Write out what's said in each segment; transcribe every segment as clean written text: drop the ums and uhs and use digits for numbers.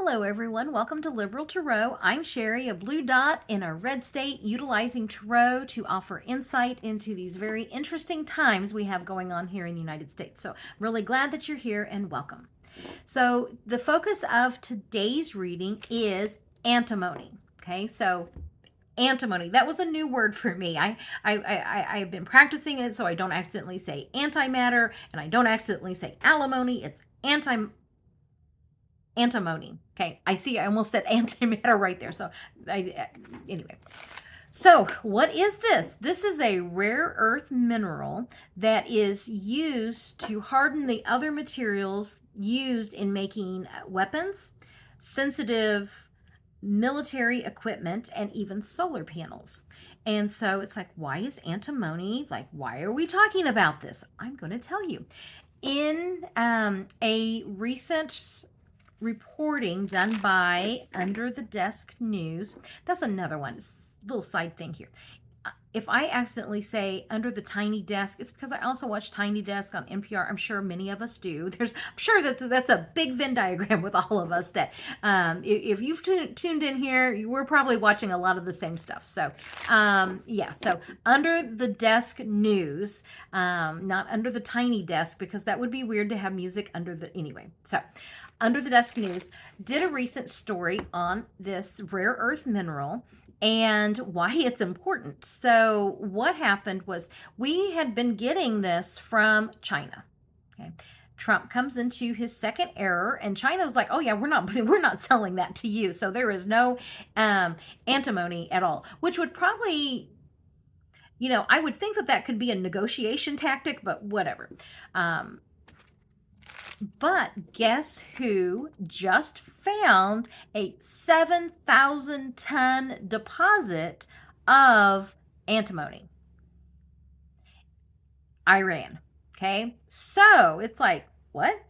Hello everyone, welcome to Liberal Tarot. I'm Sherry, a blue dot in a red state, utilizing Tarot to offer insight into these very interesting times we have going on here in the United States. So I'm really glad that you're here and welcome. So the focus of today's reading is antimony. Okay, so antimony, that was a new word for me. I've been practicing it so I don't accidentally say antimatter and I don't accidentally say alimony. It's antimony. Okay, I almost said antimatter right there. So anyway. So what is this? This is a rare earth mineral that is used to harden the other materials used in making weapons, sensitive military equipment, and even solar panels. And so it's like, why is antimony, like, why are we talking about this? I'm going to tell you. In a recent reporting done by Under the Desk News. That's another one. It's a little side thing here. If I accidentally say Under the Tiny Desk, it's because I also watch Tiny Desk on NPR. I'm sure many of us do. I'm sure that's a big Venn diagram with all of us. That if you've tuned in here, we're probably watching a lot of the same stuff. So yeah. So Under the Desk News, not Under the Tiny Desk, because that would be weird to have music under the anyway. So Under the Desk News did a recent story on this rare earth mineral and why it's important. So what happened was we had been getting this from China. Okay. Trump comes into his second era, and China was like, "Oh yeah, we're not selling that to you." So there is no antimony at all, which would probably, I would think that could be a negotiation tactic, but whatever. But guess who just found a 7,000 ton deposit of antimony? Iran. Okay. So it's like, what?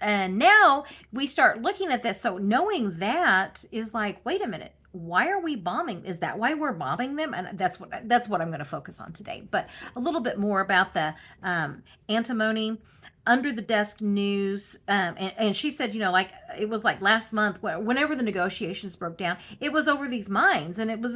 And now we start looking at this. So knowing that is like, wait a minute. Why are we bombing? Is that why we're bombing them? And that's what I'm going to focus on today. But a little bit more about the antimony. Under the Desk News, and she said, like it was like last month, whenever the negotiations broke down, it was over these mines, and it was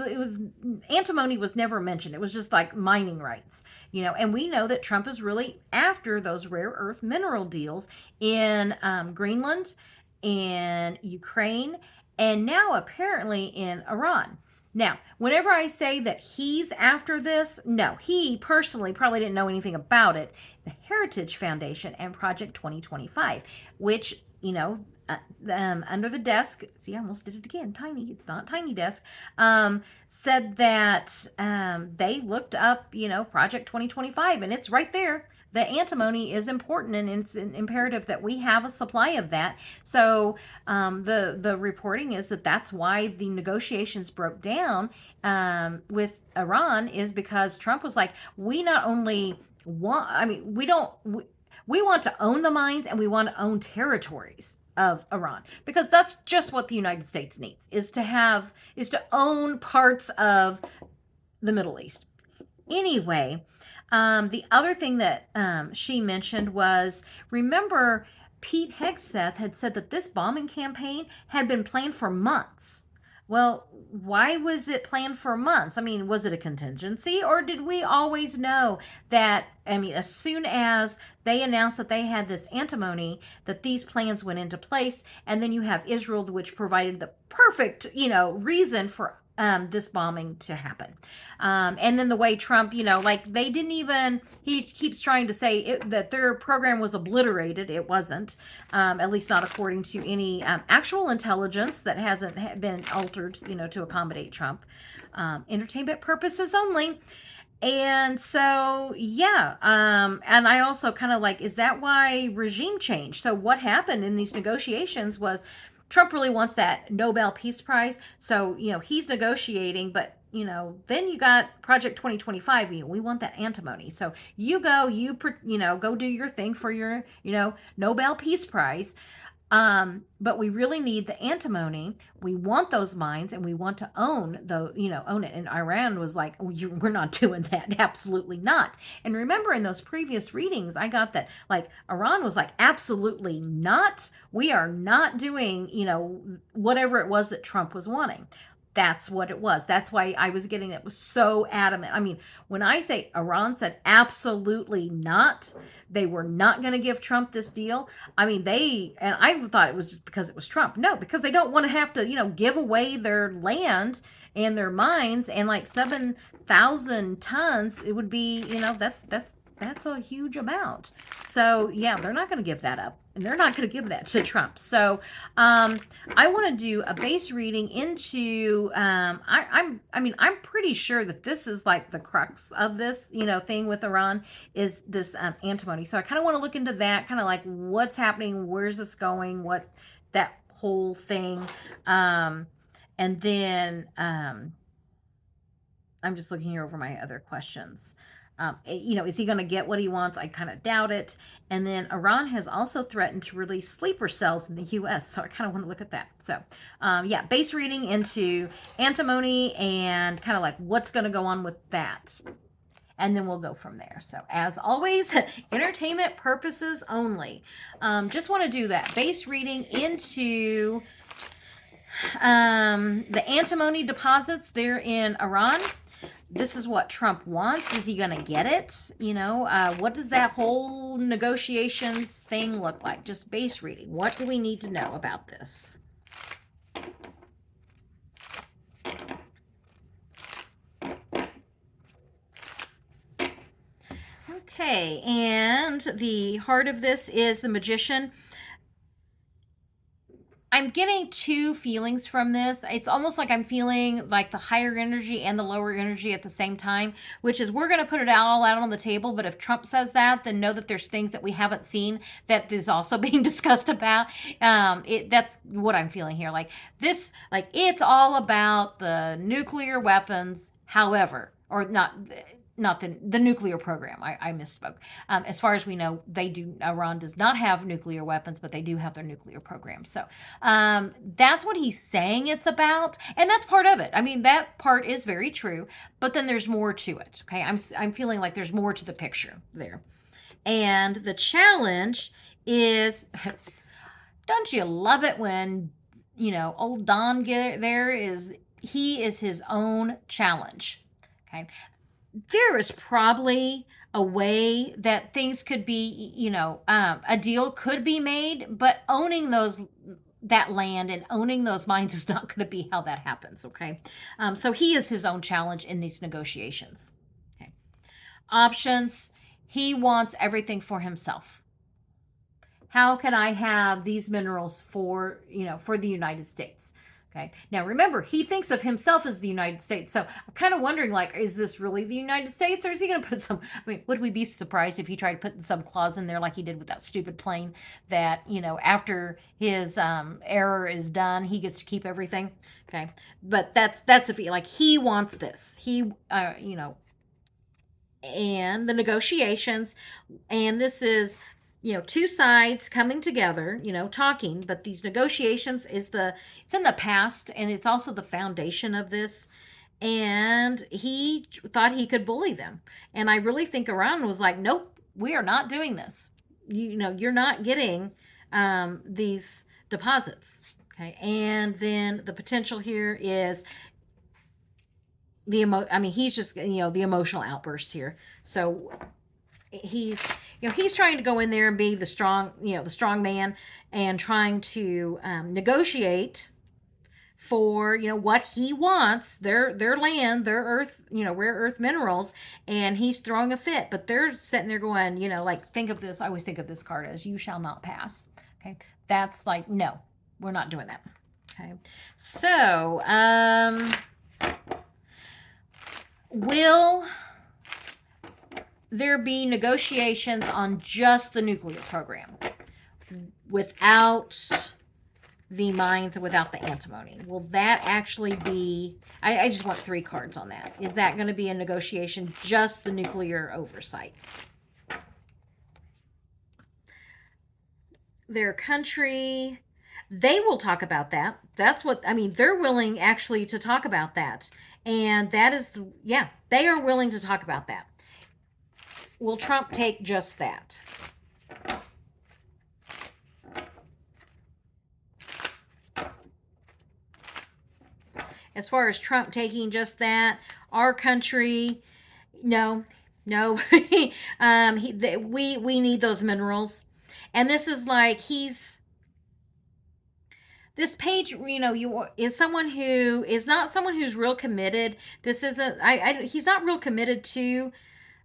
antimony was never mentioned. It was just like mining rights, and we know that Trump is really after those rare earth mineral deals in Greenland, in Ukraine, and now apparently in Iran. Now, whenever I say that he's after this, no, he personally probably didn't know anything about it. The Heritage Foundation and Project 2025, which, Under the Desk, see, I almost did it again, tiny, it's not Tiny Desk, said that they looked up, Project 2025, and it's right there. The antimony is important, and it's imperative that we have a supply of that. So the reporting is that that's why the negotiations broke down with Iran, is because Trump was like, we not only we want to own the mines, and we want to own territories of Iran, because that's just what the United States needs, is to own parts of the Middle East. Anyway, the other thing that she mentioned was, remember, Pete Hegseth had said that this bombing campaign had been planned for months. Well, why was it planned for months? I mean, was it a contingency, or did we always know that, as soon as they announced that they had this antimony, that these plans went into place, and then you have Israel, which provided the perfect, reason for this bombing to happen. And then the way Trump, they didn't even, he keeps trying to say that their program was obliterated. It wasn't, at least not according to any actual intelligence that hasn't been altered, to accommodate Trump. Entertainment purposes only. And so, yeah. And I also kind of like, is that why regime change? So what happened in these negotiations was, Trump really wants that Nobel Peace Prize. So, he's negotiating, but, then you got Project 2025. We want that antimony. So you go do your thing for your, Nobel Peace Prize. But we really need the antimony. We want those mines, and we want to own own it. And Iran was like, oh, we're not doing that. Absolutely not. And remember, in those previous readings, I got that, like, Iran was like, absolutely not. We are not doing, whatever it was that Trump was wanting. That's what it was. That's why I was getting it was so adamant. I mean, when I say Iran said absolutely not, they were not going to give Trump this deal. I mean, and I thought it was just because it was Trump. No, because they don't want to have to, give away their land and their mines, and like 7,000 tons, it would be, that's a huge amount. So yeah, they're not going to give that up, and they're not going to give that to Trump. So I want to do a base reading into. I'm pretty sure that this is like the crux of this, thing with Iran is this antimony. So I kind of want to look into that, kind of like what's happening, where's this going, what that whole thing, and then I'm just looking here over my other questions. Is he going to get what he wants? I kind of doubt it. And then Iran has also threatened to release sleeper cells in the U.S., so I kind of want to look at that. So, yeah, base reading into antimony and kind of like what's going to go on with that. And then we'll go from there. So, as always, entertainment purposes only. Just want to do that base reading into the antimony deposits there in Iran. This is what Trump wants. Is he going to get it? What does that whole negotiations thing look like? Just base reading. What do we need to know about this? Okay, and the heart of this is the Magician. I'm getting two feelings from this. It's almost like I'm feeling like the higher energy and the lower energy at the same time, which is we're going to put it all out on the table. But if Trump says that, then know that there's things that we haven't seen that is also being discussed about. That's what I'm feeling here. Like this, like it's all about the nuclear weapons. However, or not the nuclear program. I misspoke. As far as we know, Iran does not have nuclear weapons, but they do have their nuclear program. So that's what he's saying it's about, and that's part of it. I mean, that part is very true, but then there's more to it. Okay, I'm feeling like there's more to the picture there, and the challenge is, don't you love it when old Don he is his own challenge. Okay. There is probably a way that things could be, a deal could be made, but owning that land and owning those mines is not going to be how that happens, okay? So he is his own challenge in these negotiations. Okay. Options, he wants everything for himself. How can I have these minerals for the United States? Okay. Now, remember, he thinks of himself as the United States. So I'm kind of wondering, like, is this really the United States, or is he going to put some? I mean, would we be surprised if he tried putting some clause in there like he did with that stupid plane that, after his error is done, he gets to keep everything? Okay. But that's if he, like, he wants this. He, and the negotiations, and this is two sides coming together, talking, but these negotiations it's in the past, and it's also the foundation of this. And he thought he could bully them. And I really think Iran was like, nope, we are not doing this. You're not getting these deposits. Okay. And then the potential here is he's just, the emotional outburst here. So he's trying to go in there and be the strong man, and trying to negotiate for what he wants, their land, their earth, rare earth minerals, and he's throwing a fit. But they're sitting there going, like, think of this. I always think of this card as "you shall not pass." Okay, that's like, no, we're not doing that. Okay, so will there be negotiations on just the nuclear program without the mines, without the antimony? Will that actually be, I just want 3 cards on that. Is that going to be a negotiation, just the nuclear oversight? their country. They will talk about that. That's what I mean. They're willing actually to talk about that. And that is, yeah, they are willing to talk about that. Will Trump take just that? As far as Trump taking just that, our country, no, no. We need those minerals, and this is like this page, you is someone who is not someone who's real committed. This isn't. He's not real committed to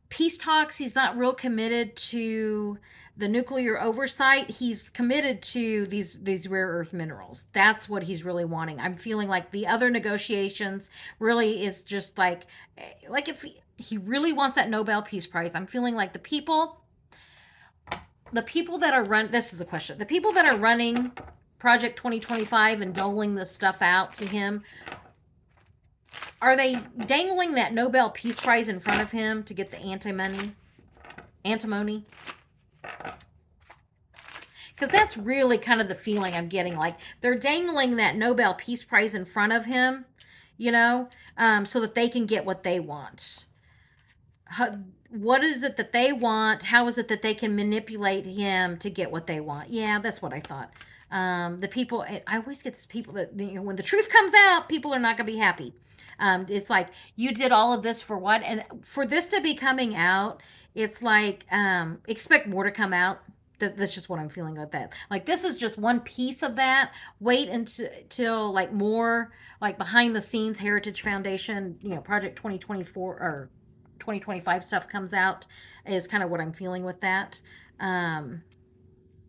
peace talks. He's not real committed to the nuclear oversight. He's committed to these rare earth minerals. That's what he's really wanting. I'm feeling like the other negotiations really is just like if he really wants that Nobel Peace Prize. I'm feeling like the people that are run this is the question. The people that are running Project 2025 and doling this stuff out to him, are they dangling that Nobel Peace Prize in front of him to get the antimony? Because that's really kind of the feeling I'm getting. Like they're dangling that Nobel Peace Prize in front of him, so that they can get what they want. What is it that they want? How is it that they can manipulate him to get what they want? Yeah, that's what I thought. The people, I always get these people that, when the truth comes out, people are not going to be happy. It's like, you did all of this for what? And for this to be coming out, it's like, expect more to come out. That's just what I'm feeling with that. Like, this is just one piece of that. Wait until like more like behind the scenes Heritage Foundation, Project 2024 or 2025 stuff comes out, is kind of what I'm feeling with that.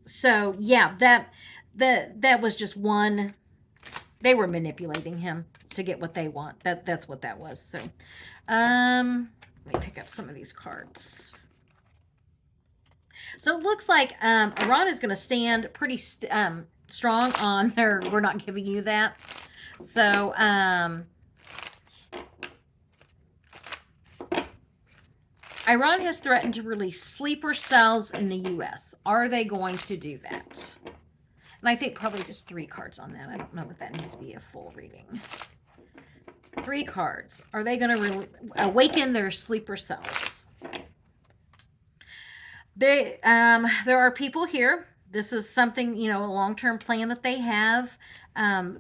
So yeah, that was just one. They were manipulating him to get what they want. That's what that was. So, let me pick up some of these cards. So it looks like Iran is going to stand pretty strong on their. We're not giving you that. So Iran has threatened to release sleeper cells in the U.S. Are they going to do that? And I think probably just 3 cards on that. I don't know if that needs to be a full reading. 3 cards. Are they going to awaken their sleeper cells? There are people here. This is something, a long-term plan that they have.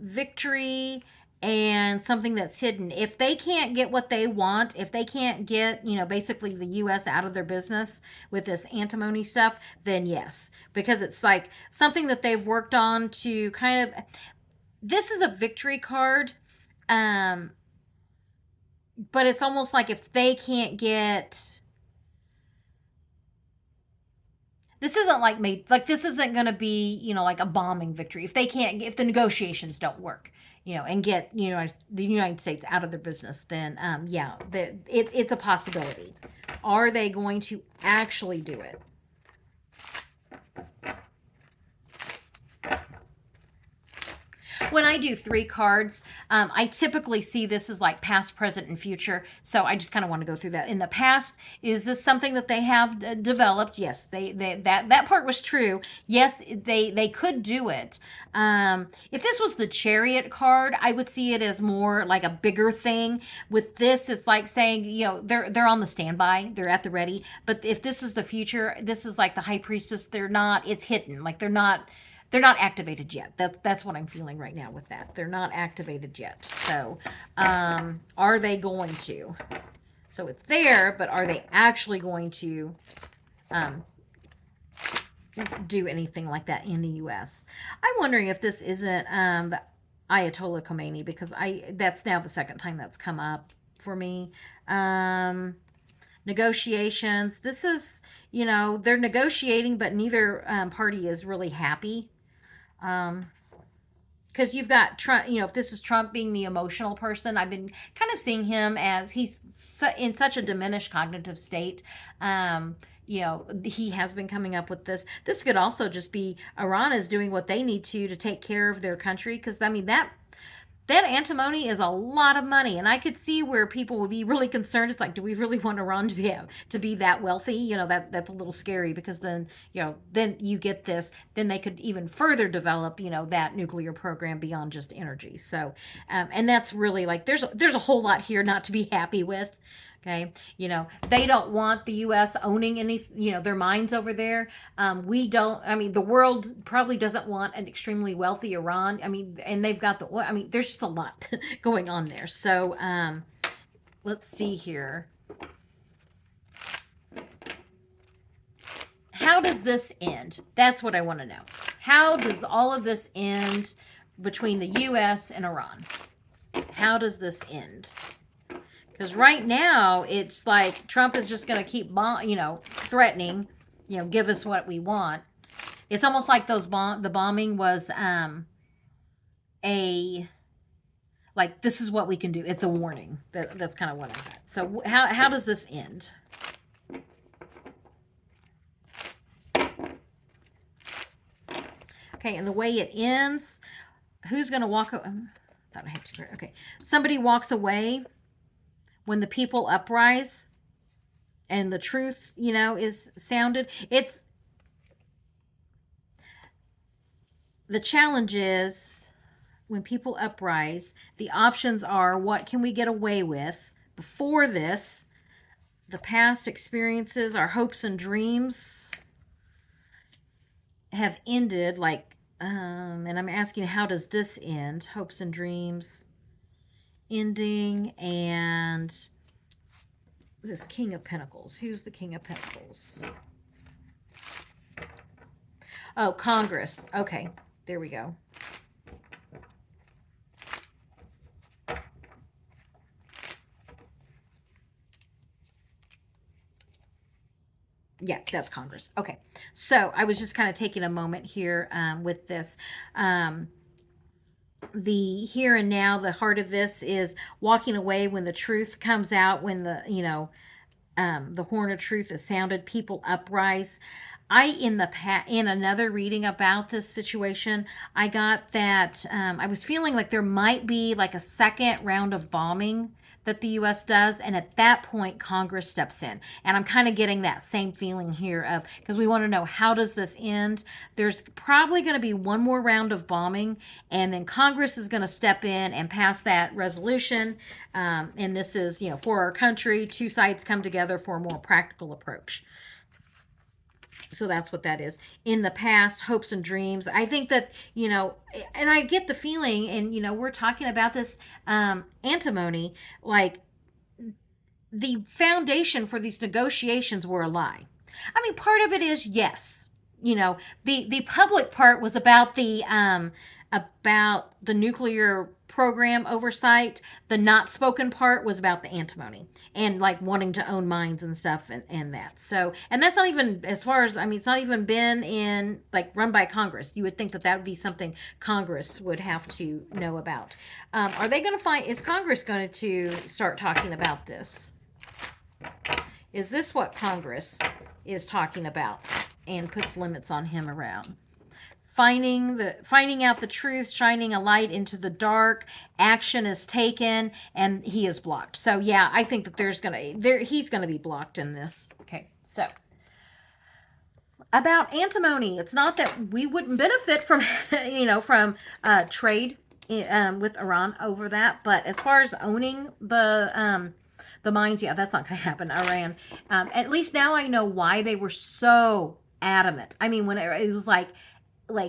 Victory and something that's hidden. If they can't get what they want, if they can't get, basically the U.S. out of their business with this antimony stuff, then yes. Because it's like something that they've worked on to kind of... This is a victory card. But it's almost like if they can't get... This isn't this isn't going to be, like a bombing victory. If the negotiations don't work, and get, the United States out of their business, then, it's a possibility. Are they going to actually do it? When I do 3 cards, I typically see this as like past, present, and future. So I just kind of want to go through that. In the past, is this something that they have developed? Yes, that part was true. Yes, they could do it. If this was the Chariot card, I would see it as more like a bigger thing. With this, it's like saying, they're on the standby, they're at the ready. But if this is the future, this is like the High Priestess. They're not. It's hidden. Like they're not activated yet. That's what I'm feeling right now with that. They're not activated yet. So, are they going to? So it's there, but are they actually going to do anything like that in the U.S.? I'm wondering if this isn't the Ayatollah Khomeini, because that's now the second time that's come up for me. Negotiations. This is, they're negotiating, but neither party is really happy. Because you've got Trump, if this is Trump being the emotional person, I've been kind of seeing him as he's in such a diminished cognitive state. He has been coming up with this. This could also just be Iran is doing what they need to take care of their country. Because, that antimony is a lot of money, and I could see where people would be really concerned. It's like, do we really want Iran to be that wealthy? That's a little scary, because then then you get this, then they could even further develop that nuclear program beyond just energy. So and that's really, like, there's a whole lot here not to be happy with. Okay, they don't want the U.S. owning any, their mines over there. We don't. I mean, the world probably doesn't want an extremely wealthy Iran. I mean, and they've got the oil. I mean, there's just a lot going on there. So let's see here. How does this end? That's what I want to know. How does all of this end between the U.S. and Iran? How does this end? Because right now, it's like Trump is just going to keep, threatening, give us what we want. It's almost like the bombing was like, this is what we can do. It's a warning. That's kind of what I got. So how does this end? Okay, and the way it ends, who's going to walk away? Thought I had to. Okay, somebody walks away when the people uprise and the truth, is sounded. It's the challenge is, when people uprise, the options are, what can we get away with before this? The past experiences, our hopes and dreams have ended, like, and I'm asking, how does this end? Hopes and dreams ending, and this King of Pentacles. Who's the King of Pentacles? Oh, Congress. Okay, there we go. Yeah, that's Congress. Okay, so I was just kind of taking a moment here with this. The here and now, the heart of this is walking away when the truth comes out, when the horn of truth is sounded, people uprise. In another reading about this situation, I got that I was feeling like there might be like a second round of bombing that the U.S. does, and at that point, Congress steps in. And I'm kind of getting that same feeling here of, because we want to know, how does this end? There's probably going to be one more round of bombing, and then Congress is going to step in and pass that resolution. And this is, for our country, two sides come together for a more practical approach. So that's what that is. In the past, hopes and dreams. I think that, and I get the feeling, and, we're talking about this antimony, like, the foundation for these negotiations were a lie. I mean, part of it is, yes, the public part was about the nuclear program oversight. The not spoken part was about the antimony and, like, wanting to own mines and stuff, and that. So, and that's not even, as far as, I mean, it's not even been in, like, run by Congress. You would think that would be something Congress would have to know about. Are they going to is Congress going to start talking about this? Is this what Congress is talking about and puts limits on him around? Finding out the truth, shining a light into the dark, action is taken, and he is blocked. So yeah, I think that he's gonna be blocked in this. Okay, so about antimony, it's not that we wouldn't benefit from from trade with Iran over that, but as far as owning the mines, yeah, that's not gonna happen. Iran, at least now I know why they were so adamant. I mean, when it was like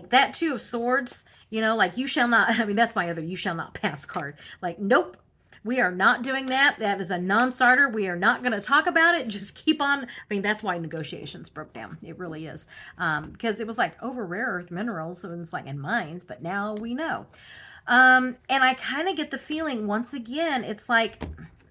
that Two of Swords, like, you shall not, I mean, that's my other you shall not pass card. Like, nope, we are not doing that. That is a non-starter. We are not going to talk about it. Just keep on. I mean, that's why negotiations broke down. It really is. Because it was like over rare earth minerals, so it's like in mines, but now we know. And I kind of get the feeling, once again, it's like,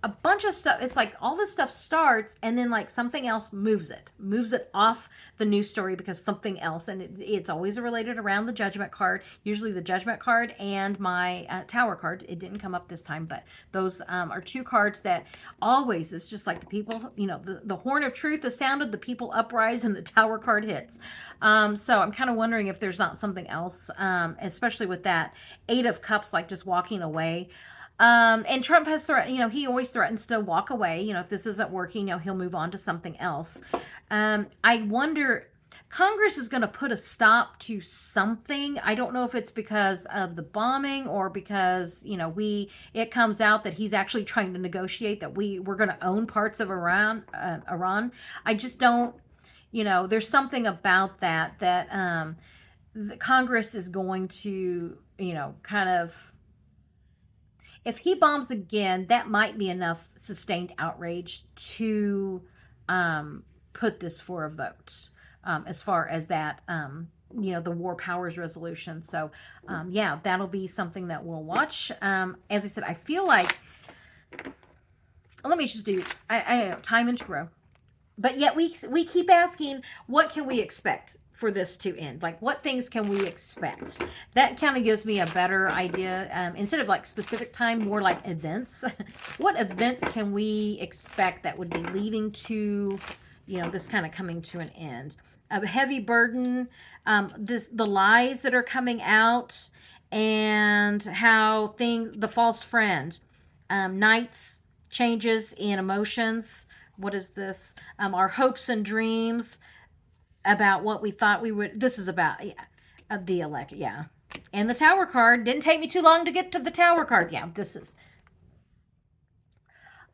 a bunch of stuff. It's like all this stuff starts and then like something else moves it off the news story because something else, and it's always related around the judgment card, usually the judgment card and my tower card. It didn't come up this time, but those are two cards that always, it's just like the people, the horn of truth is sounded, the people uprise, and the tower card hits. So I'm kind of wondering if there's not something else, especially with that Eight of Cups, like just walking away. And Trump has threatened, he always threatens to walk away. If this isn't working, he'll move on to something else. I wonder, Congress is going to put a stop to something. I don't know if it's because of the bombing or because, it comes out that he's actually trying to negotiate that we're going to own parts of Iran. I just don't, there's something about that the Congress is going to, kind of, if he bombs again, that might be enough sustained outrage to put this for a vote, as far as that, the War Powers Resolution. So, yeah, that'll be something that we'll watch. As I said, I feel like, let me just do, I don't know, time and row. But yet we keep asking, what can we expect for this to end? Like, what things can we expect? That kind of gives me a better idea. Instead of like specific time, more like events. What events can we expect that would be leading to, this kind of coming to an end? A heavy burden, the lies that are coming out, and how the false friend, nights, changes in emotions. What is this? Our hopes and dreams about what we thought we would. This is about the elect. Yeah. And the tower card. Didn't take me too long to get to the tower card. Yeah, this is.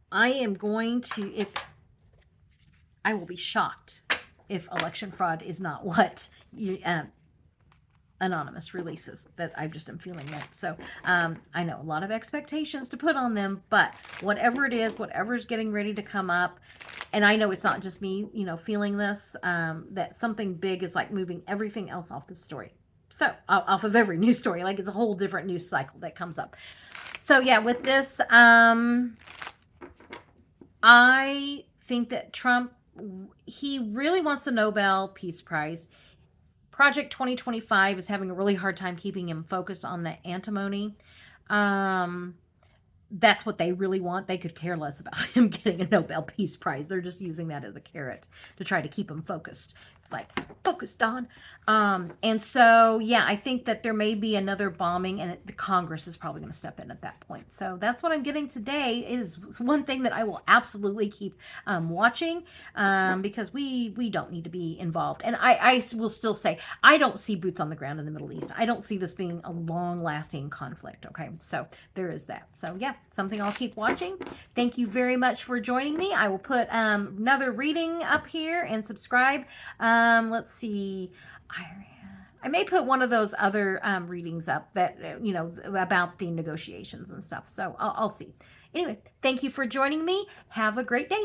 I am going to, I will be shocked if election fraud is not what Anonymous releases. That I just am feeling that. So I know a lot of expectations to put on them, but whatever it is, whatever is getting ready to come up, and I know it's not just me, feeling this, that something big is like moving everything else off the story. So off of every news story, like it's a whole different news cycle that comes up. So yeah, with this, I think that Trump, he really wants the Nobel Peace Prize. Project 2025 is having a really hard time keeping him focused on the antimony. That's what they really want. They could care less about him getting a Nobel Peace Prize. They're just using that as a carrot to try to keep him focused. It's like, focused on. And so, yeah, I think that there may be another bombing, and the Congress is probably going to step in at that point. So that's what I'm getting today. Is one thing that I will absolutely keep watching, because we don't need to be involved. And I will still say, I don't see boots on the ground in the Middle East. I don't see this being a long-lasting conflict, okay? So there is that. So, yeah, something I'll keep watching. Thank you very much for joining me. I will put another reading up here, and subscribe. Let's see. I may put one of those other readings up that, about the negotiations and stuff. So I'll see. Anyway, thank you for joining me. Have a great day.